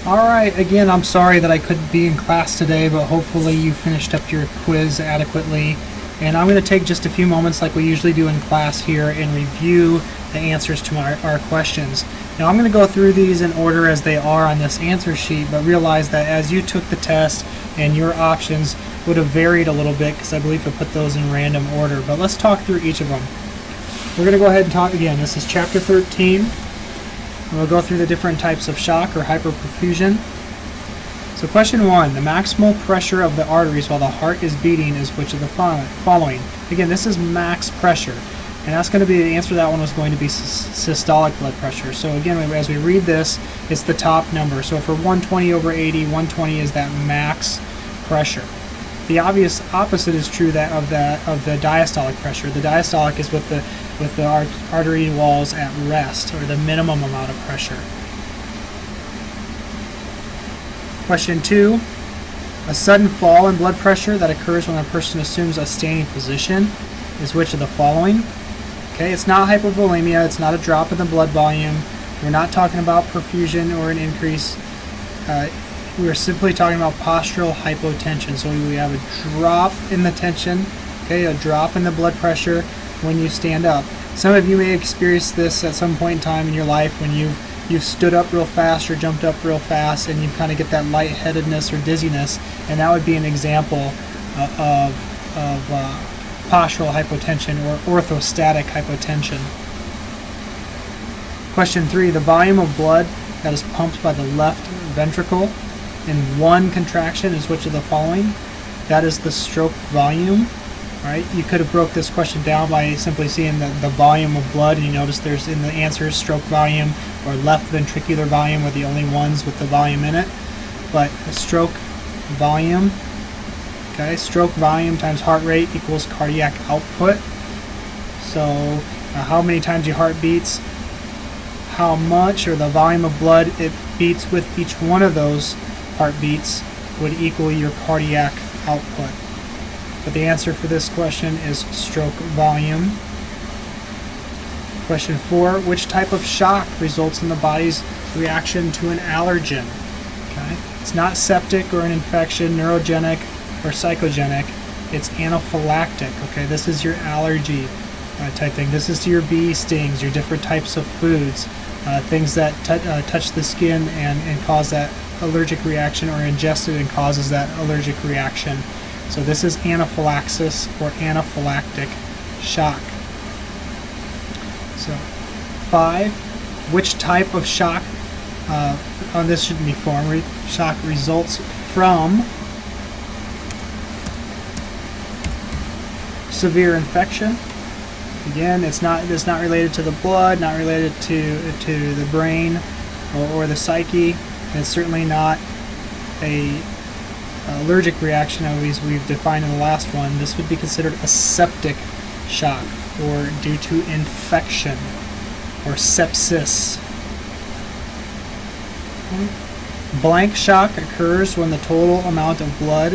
Alright, again, I'm sorry that I couldn't be in class today, but hopefully you finished up your quiz adequately. And I'm going to take just a few moments like we usually do in class here and review the answers to our questions. Now I'm going to go through these in order as they are on this answer sheet, but realize that as you took the test and your options would have varied a little bit because I believe I put those in random order. But let's talk through each of them. We're going to go ahead and talk again. This is chapter 13. We'll go through the different types of shock or hyperperfusion. So question 1, the maximal pressure of the arteries while the heart is beating is which of the following? Again, this is max pressure, and that's going to be the answer to that one was going to be systolic blood pressure. So again, as we read this, it's the top number. So for 120/80, 120 is that max pressure. The obvious opposite is true that of the diastolic pressure. The diastolic is with the artery walls at rest, or the minimum amount of pressure. Question 2, a sudden fall in blood pressure that occurs when a person assumes a standing position is which of the following? Okay, it's not hypovolemia, it's not a drop in the blood volume, we're not talking about perfusion or an increase, we're simply talking about postural hypotension. So we have a drop in the tension, okay, a drop in the blood pressure when you stand up. Some of you may experience this at some point in time in your life when you've stood up real fast or jumped up real fast and you kind of get that lightheadedness or dizziness, and that would be an example of postural hypotension or orthostatic hypotension. Question 3, the volume of blood that is pumped by the left ventricle in one contraction is which of the following? That is the stroke volume. Right? You could have broke this question down by simply seeing the volume of blood, and you notice there's in the answers stroke volume or left ventricular volume are the only ones with the volume in it. But stroke volume, okay, stroke volume times heart rate equals cardiac output. So how many times your heart beats, how much, or the volume of blood it beats with each one of those heartbeats would equal your cardiac output. But the answer for this question is stroke volume. Question 4, which type of shock results in the body's reaction to an allergen? Okay, it's not septic or an infection, neurogenic or psychogenic, it's anaphylactic. Okay, this is your allergy type thing. This is to your bee stings, your different types of foods, things that touch the skin and cause that allergic reaction, or ingested and causes that allergic reaction. So this is anaphylaxis or anaphylactic shock. So 5, which type of shock, this shouldn't be form, shock results from severe infection? Again, it's not related to the blood, not related to the brain or the psyche. It's certainly not a allergic reaction as we've defined in the last one. This would be considered a septic shock, or due to infection or sepsis. Blank shock occurs when the total amount of blood,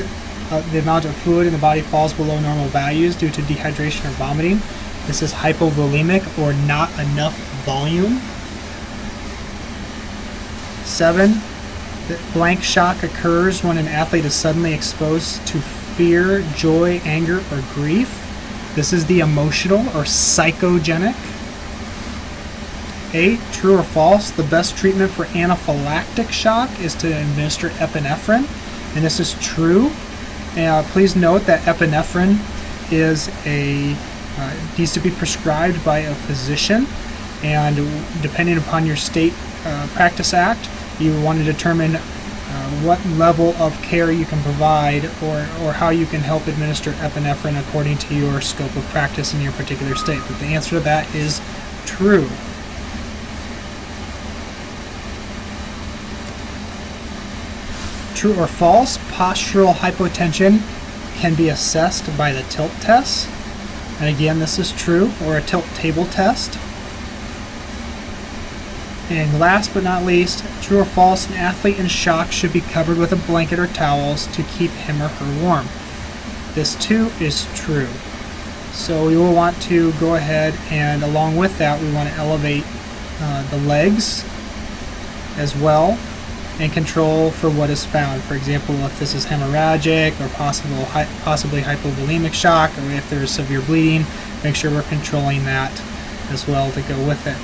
the amount of fluid in the body falls below normal values due to dehydration or vomiting. This is hypovolemic, or not enough volume. 7, blank shock occurs when an athlete is suddenly exposed to fear, joy, anger, or grief. This is the emotional or psychogenic. 8, true or false, the best treatment for anaphylactic shock is to administer epinephrine, and this is true. Please note that epinephrine is needs to be prescribed by a physician, and depending upon your state practice act, you want to determine what level of care you can provide, or how you can help administer epinephrine according to your scope of practice in your particular state. But the answer to that is true. True or false, postural hypotension can be assessed by the tilt test. And again, this is true, or a tilt table test. And last but not least, true or false, an athlete in shock should be covered with a blanket or towels to keep him or her warm. This too is true. So we will want to go ahead, and along with that, we want to elevate the legs as well. and control for what is found. For example, if this is hemorrhagic or possibly hypovolemic shock, or if there is severe bleeding, make sure we're controlling that as well to go with it.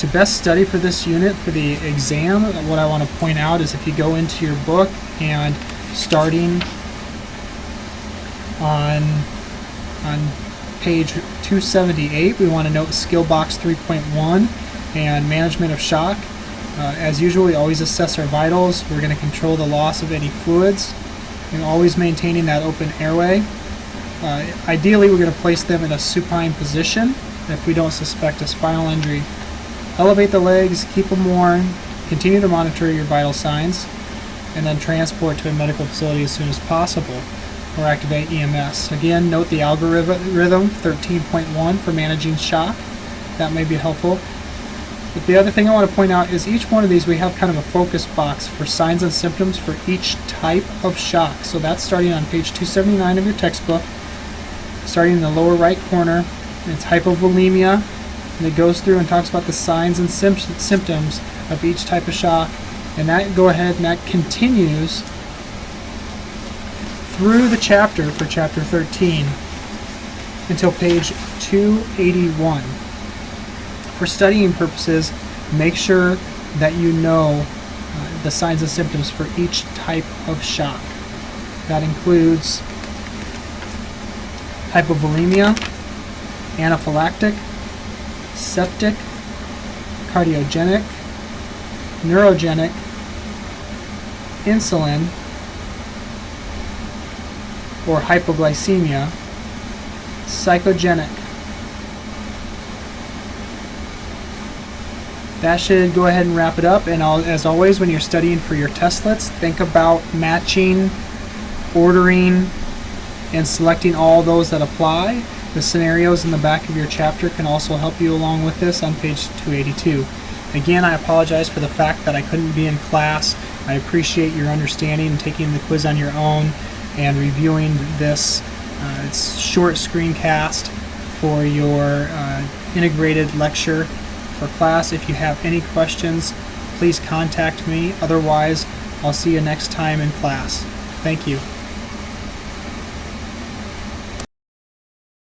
To best study for this unit for the exam, what I want to point out is if you go into your book and starting on page 278, we want to note skill box 3.1 and management of shock. As usual, we always assess our vitals. We're going to control the loss of any fluids and always maintaining that open airway. Ideally, we're going to place them in a supine position if we don't suspect a spinal injury. Elevate the legs, keep them warm, continue to monitor your vital signs, and then transport to a medical facility as soon as possible or activate EMS. Again, note the algorithm 13.1 for managing shock. That may be helpful. But the other thing I want to point out is each one of these we have kind of a focus box for signs and symptoms for each type of shock. So that's starting on page 279 of your textbook, starting in the lower right corner. It's hypovolemia, and it goes through and talks about the signs and symptoms of each type of shock. And that continues through the chapter for chapter 13 until page 281. For studying purposes, make sure that you know the signs and symptoms for each type of shock. That includes hypovolemia, anaphylactic, septic, cardiogenic, neurogenic, insulin, or hypoglycemia, psychogenic. That should go ahead and wrap it up. And as always, when you're studying for your testlets, think about matching, ordering, and selecting all those that apply. The scenarios in the back of your chapter can also help you along with this on page 282. Again, I apologize for the fact that I couldn't be in class. I appreciate your understanding and taking the quiz on your own and reviewing this. It's short screencast for your integrated lecture for class. If you have any questions, please contact me. Otherwise, I'll see you next time in class. Thank you.